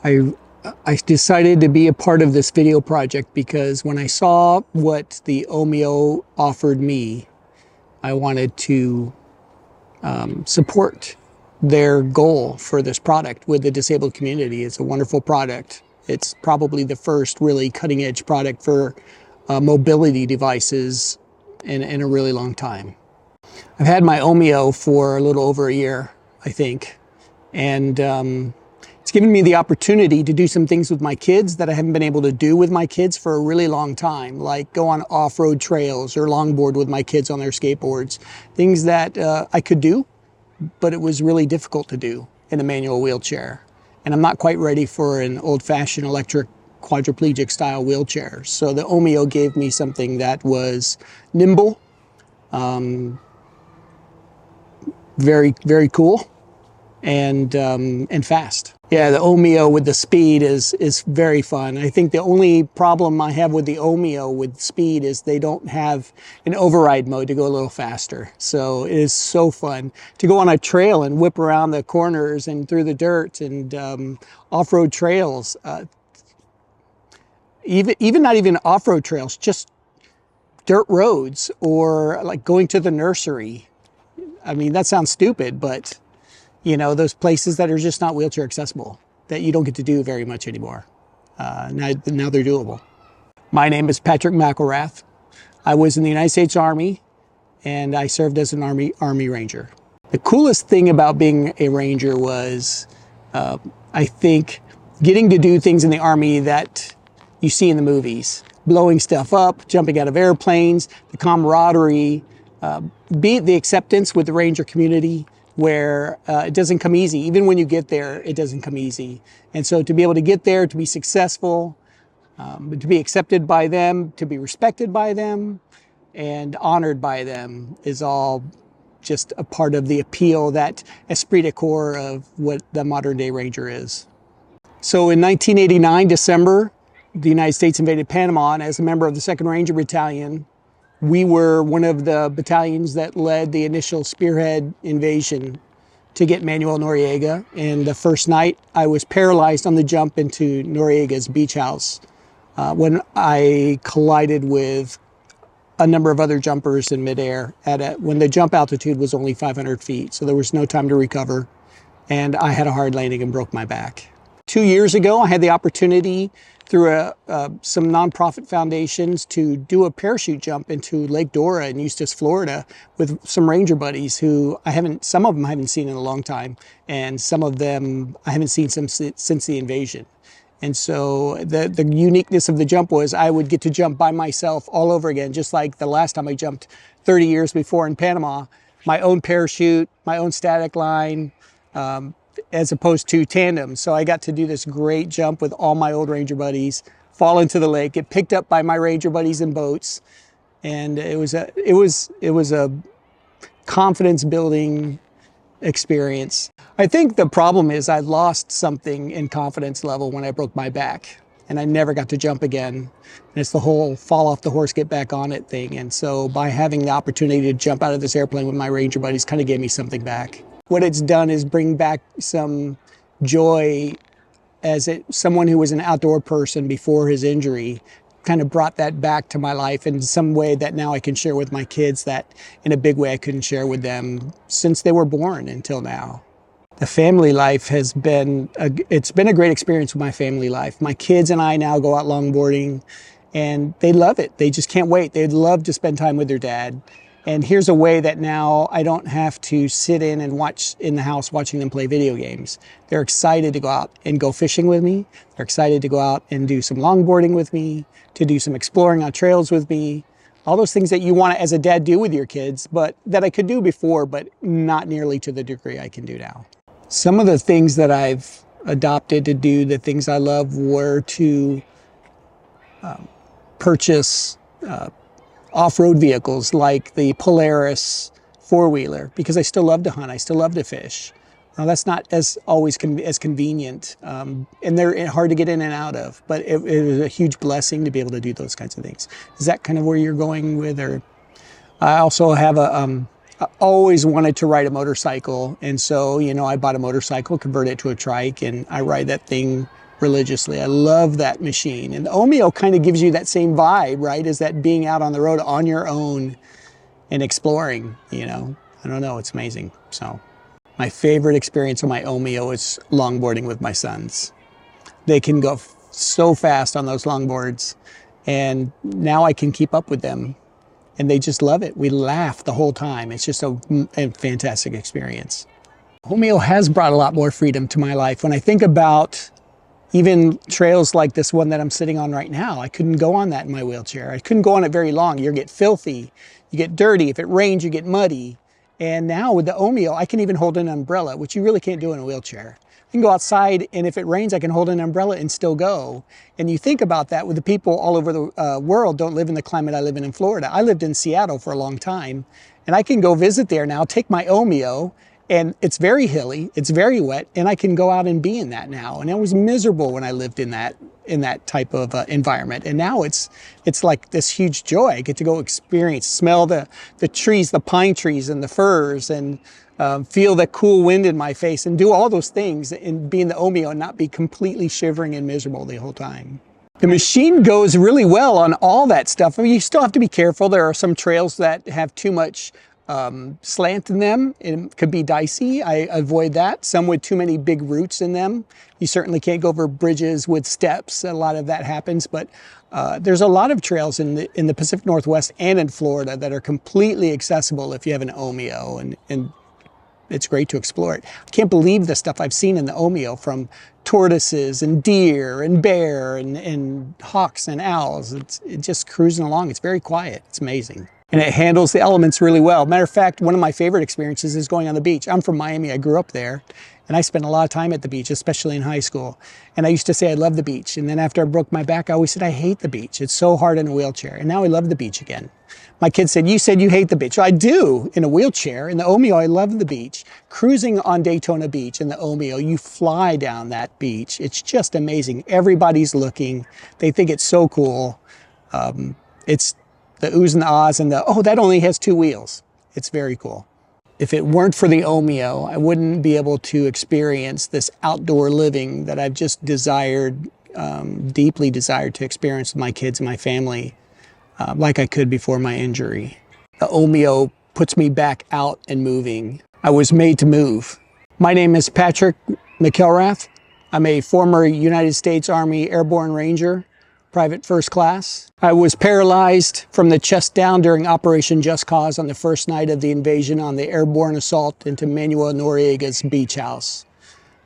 I I decided to be a part of this video project because when I saw what the Omeo offered me, I wanted to support their goal for this product with the disabled community. It's a wonderful product. It's probably the first really cutting edge product for mobility devices in a really long time. I've had my Omeo for a little over a year, I think, and it's given me the opportunity to do some things with my kids that I haven't been able to do with my kids for a really long time, like go on off-road trails or longboard with my kids on their skateboards, things that I could do, but it was really difficult to do in a manual wheelchair. And I'm not quite ready for an old-fashioned electric quadriplegic style wheelchair. So the Omeo gave me something that was nimble, very, very cool, and fast. Yeah, the Omeo with the speed is very fun. I think the only problem I have with the Omeo with speed is they don't have an override mode to go a little faster. So it is so fun to go on a trail and whip around the corners and through the dirt and off-road trails. Even not even off-road trails, just dirt roads or like going to the nursery. I mean, that sounds stupid, but you know, those places that are just not wheelchair accessible, that you don't get to do very much anymore. Now they're doable. My name is Patrick McElrath. I was in the United States Army, and I served as an Army Ranger. The coolest thing about being a Ranger was, I think, getting to do things in the Army that you see in the movies. Blowing stuff up, jumping out of airplanes, the camaraderie, the acceptance with the Ranger community, where it doesn't come easy. Even when you get there, it doesn't come easy. And so to be able to get there, to be successful, to be accepted by them, to be respected by them, and honored by them is all just a part of the appeal, that esprit de corps of what the modern day Ranger is. So in 1989, December, the United States invaded Panama, and as a member of the 2nd Ranger Battalion, we were one of the battalions that led the initial spearhead invasion to get Manuel Noriega. And the first night, I was paralyzed on the jump into Noriega's beach house when I collided with a number of other jumpers in midair when the jump altitude was only 500 feet. So there was no time to recover. And I had a hard landing and broke my back. 2 years ago, I had the opportunity through some nonprofit foundations to do a parachute jump into Lake Dora in Eustis, Florida with some Ranger buddies who some of them I haven't seen in a long time, and some of them I haven't seen since the invasion. And so the uniqueness of the jump was I would get to jump by myself all over again, just like the last time I jumped 30 years before in Panama. My own parachute, my own static line, as opposed to tandem. So I got to do this great jump with all my old Ranger buddies, fall into the lake, get picked up by my Ranger buddies in boats. And it was a confidence building experience. I think the problem is I lost something in confidence level when I broke my back, and I never got to jump again. And it's the whole fall off the horse, get back on it thing. And so by having the opportunity to jump out of this airplane with my Ranger buddies kind of gave me something back. What it's done is bring back some joy as someone who was an outdoor person before his injury, kind of brought that back to my life in some way that now I can share with my kids that in a big way I couldn't share with them since they were born until now. The family life has been, it's been a great experience with my family life. My kids and I now go out longboarding and they love it. They just can't wait. They'd love to spend time with their dad. And here's a way that now I don't have to sit in and watch in the house watching them play video games. They're excited to go out and go fishing with me. They're excited to go out and do some longboarding with me, to do some exploring on trails with me. All those things that you want to, as a dad, do with your kids, but that I could do before, but not nearly to the degree I can do now. Some of the things that I've adopted to do, the things I love, were to purchase off-road vehicles like the Polaris four-wheeler, because I still love to hunt, I still love to fish. Now, that's not always as convenient, and they're hard to get in and out of, but it was a huge blessing to be able to do those kinds of things. Is that kind of where you're going with? Or I also have I always wanted to ride a motorcycle, and so, you know, I bought a motorcycle, converted it to a trike, and I ride that thing religiously. I love that machine. And the Omeo kind of gives you that same vibe, right? Is that being out on the road on your own and exploring, you know? I don't know, it's amazing. So my favorite experience on my Omeo is longboarding with my sons. They can go so fast on those longboards, and now I can keep up with them, and they just love it. We laugh the whole time. It's just a fantastic experience. Omeo has brought a lot more freedom to my life. When I think about even trails like this one that I'm sitting on right now, I couldn't go on that in my wheelchair. I couldn't go on it very long. You get filthy, you get dirty. If it rains, you get muddy. And now with the Omeo, I can even hold an umbrella, which you really can't do in a wheelchair. I can go outside, and if it rains, I can hold an umbrella and still go. And you think about that with the people all over the world don't live in the climate I live in Florida. I lived in Seattle for a long time, and I can go visit there now, take my Omeo, and it's very hilly, it's very wet, and I can go out and be in that now. And I was miserable when I lived in that type of environment. And now it's like this huge joy. I get to go experience, smell the trees, the pine trees and the firs, and feel the cool wind in my face, and do all those things and be in the Omeo and not be completely shivering and miserable the whole time. The machine goes really well on all that stuff. I mean, you still have to be careful. There are some trails that have too much slant in them. It could be dicey. I avoid that. Some with too many big roots in them. You certainly can't go over bridges with steps. A lot of that happens, but there's a lot of trails in the Pacific Northwest and in Florida that are completely accessible if you have an Omeo, and it's great to explore it. I can't believe the stuff I've seen in the Omeo, from tortoises and deer and bear and hawks and owls. It's just cruising along. It's very quiet. It's amazing. And it handles the elements really well. Matter of fact, one of my favorite experiences is going on the beach. I'm from Miami. I grew up there, and I spent a lot of time at the beach, especially in high school. And I used to say I love the beach. And then after I broke my back, I always said I hate the beach. It's so hard in a wheelchair. And now I love the beach again. My kids said, you said you hate the beach. Well, I do in a wheelchair. In the Omeo, I love the beach. Cruising on Daytona Beach in the Omeo, you fly down that beach. It's just amazing. Everybody's looking. They think it's so cool. It's the oohs and the ahs and oh, that only has 2 wheels. It's very cool. If it weren't for the Omeo, I wouldn't be able to experience this outdoor living that I've just desired, deeply desired to experience with my kids and my family, like I could before my injury. The Omeo puts me back out and moving. I was made to move. My name is Patrick McElrath. I'm a former United States Army Airborne Ranger, Private First Class. I was paralyzed from the chest down during Operation Just Cause on the first night of the invasion on the airborne assault into Manuel Noriega's beach house.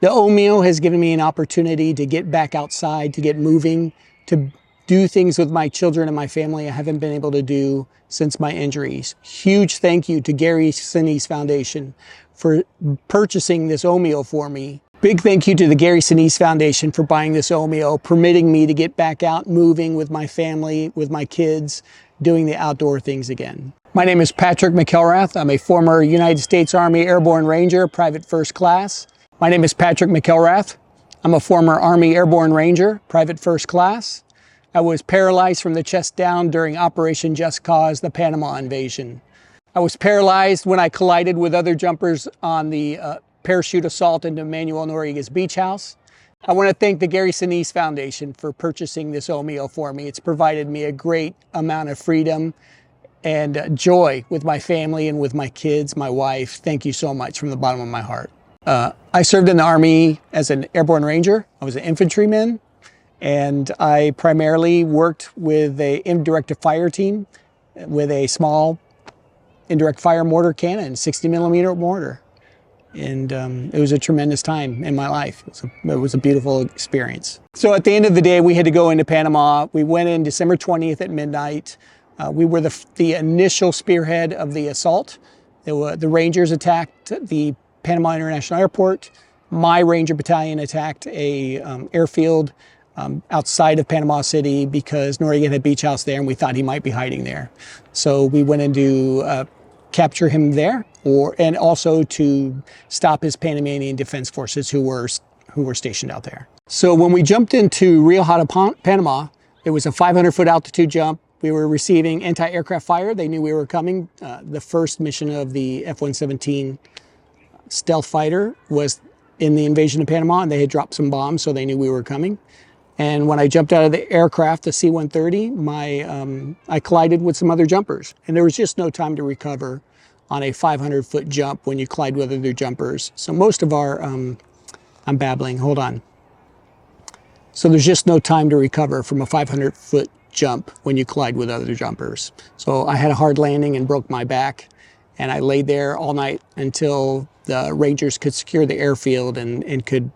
The Omeo has given me an opportunity to get back outside, to get moving, to do things with my children and my family I haven't been able to do since my injuries. Huge thank you to Gary Sinise Foundation for purchasing this Omeo for me. Big thank you to the Gary Sinise Foundation for buying this Omeo, permitting me to get back out moving with my family, with my kids, doing the outdoor things again. My name is Patrick McElrath. I'm a former United States Army Airborne Ranger, Private First Class. My name is Patrick McElrath. I'm a former Army Airborne Ranger, Private First Class. I was paralyzed from the chest down during Operation Just Cause, the Panama invasion. I was paralyzed when I collided with other jumpers on the parachute assault into Manuel Noriega's beach house. I want to thank the Gary Sinise Foundation for purchasing this Omeo for me. It's provided me a great amount of freedom and joy with my family and with my kids, my wife. Thank you so much from the bottom of my heart. I served in the Army as an Airborne Ranger. I was an infantryman, and I primarily worked with a indirect fire team with a small indirect fire mortar cannon, 60 millimeter mortar. And it was a tremendous time in my life. It was a beautiful experience. So at the end of the day, we had to go into Panama. We went in December 20th at midnight. We were the initial spearhead of the assault. The Rangers attacked the Panama International Airport. My Ranger Battalion attacked a airfield outside of Panama City because Noriega had a beach house there and we thought he might be hiding there. So we went in to capture him there, and also to stop his Panamanian Defense Forces who were stationed out there. So when we jumped into Rio Hato, Panama, it was a 500-foot altitude jump. We were receiving anti-aircraft fire. They knew we were coming. The first mission of the F-117 stealth fighter was in the invasion of Panama, and they had dropped some bombs, so they knew we were coming. And when I jumped out of the aircraft, the C-130, I collided with some other jumpers. And there was just no time to recover on a 500-foot jump when you collide with other jumpers. So most of our, I'm babbling, hold on. So there's just no time to recover from a 500-foot jump when you collide with other jumpers. So I had a hard landing and broke my back. And I laid there all night until the Rangers could secure the airfield and could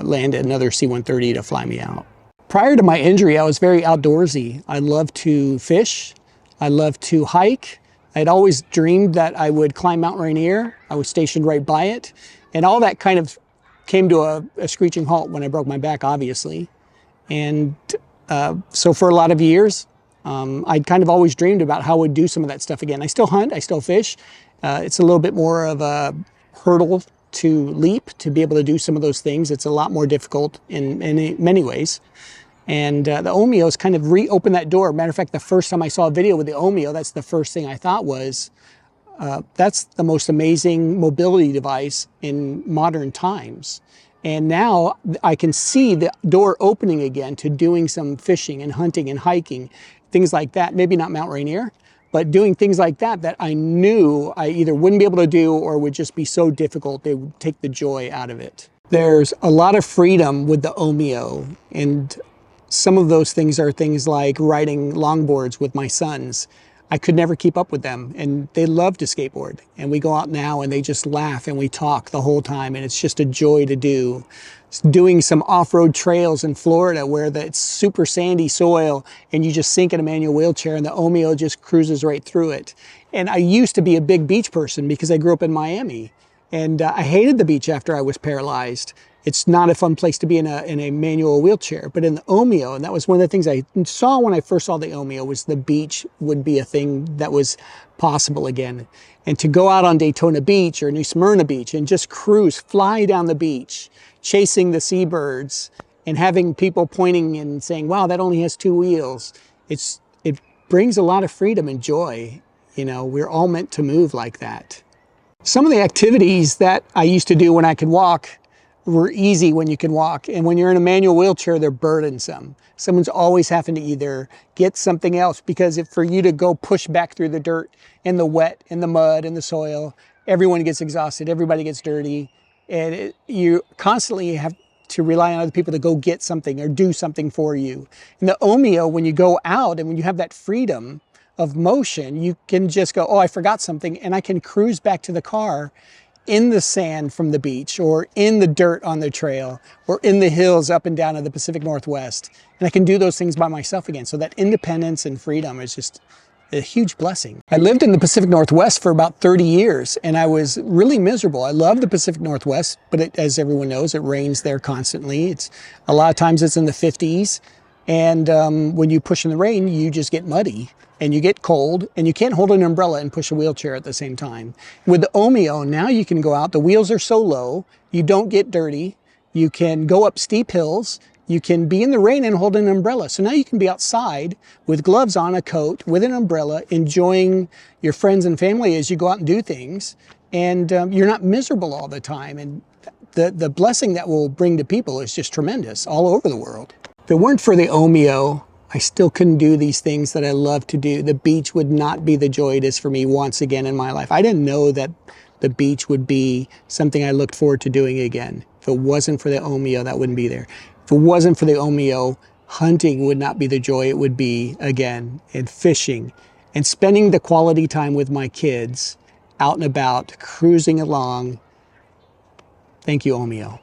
land another C-130 to fly me out. Prior to my injury, I was very outdoorsy. I loved to fish. I loved to hike. I'd always dreamed that I would climb Mount Rainier. I was stationed right by it. And all that kind of came to a screeching halt when I broke my back, obviously. And so for a lot of years, I'd kind of always dreamed about how I would do some of that stuff again. I still hunt, I still fish. It's a little bit more of a hurdle to leap to be able to do some of those things. It's a lot more difficult in many ways. And the Omeo's kind of reopened that door. Matter of fact, the first time I saw a video with the Omeo, that's the first thing I thought was, that's the most amazing mobility device in modern times. And now I can see the door opening again to doing some fishing and hunting and hiking, things like that. Maybe not Mount Rainier, but doing things like that that I knew I either wouldn't be able to do or would just be so difficult, they would take the joy out of it. There's a lot of freedom with the Omeo, and some of those things are things like riding longboards with my sons. I could never keep up with them, and they love to skateboard. And we go out now and they just laugh and we talk the whole time, and it's just a joy to do. Doing some off-road trails in Florida where it's super sandy soil and you just sink in a manual wheelchair and the Omeo just cruises right through it. And I used to be a big beach person because I grew up in Miami, and I hated the beach after I was paralyzed. It's not a fun place to be in a manual wheelchair, but in the Omeo, and that was one of the things I saw when I first saw the Omeo, was the beach would be a thing that was possible again. And to go out on Daytona Beach or New Smyrna Beach and just cruise, fly down the beach, chasing the seabirds and having people pointing and saying, wow, that only has 2 wheels. It brings a lot of freedom and joy. You know, we're all meant to move like that. Some of the activities that I used to do when I could walk were easy when you can walk. And when you're in a manual wheelchair, they're burdensome. Someone's always having to either get something else, because for you to go push back through the dirt and the wet and the mud and the soil, everyone gets exhausted, everybody gets dirty. And you constantly have to rely on other people to go get something or do something for you. In the Omeo, when you go out and when you have that freedom of motion, you can just go, oh, I forgot something, and I can cruise back to the car in the sand from the beach, or in the dirt on the trail, or in the hills up and down of the Pacific Northwest. And I can do those things by myself again. So that independence and freedom is just a huge blessing. I lived in the Pacific Northwest for about 30 years, and I was really miserable. I love the Pacific Northwest, but as everyone knows, it rains there constantly. A lot of times it's in the 50s. And when you push in the rain, you just get muddy and you get cold, and you can't hold an umbrella and push a wheelchair at the same time. With the Omeo, now you can go out, the wheels are so low, you don't get dirty, you can go up steep hills, you can be in the rain and hold an umbrella. So now you can be outside with gloves on, a coat, with an umbrella, enjoying your friends and family as you go out and do things. And you're not miserable all the time. And the blessing that will bring to people is just tremendous all over the world. If it weren't for the Omeo, I still couldn't do these things that I love to do. The beach would not be the joy it is for me once again in my life. I didn't know that the beach would be something I looked forward to doing again. If it wasn't for the Omeo, that wouldn't be there. If it wasn't for the Omeo, hunting would not be the joy it would be again, and fishing, and spending the quality time with my kids out and about, cruising along. Thank you, Omeo.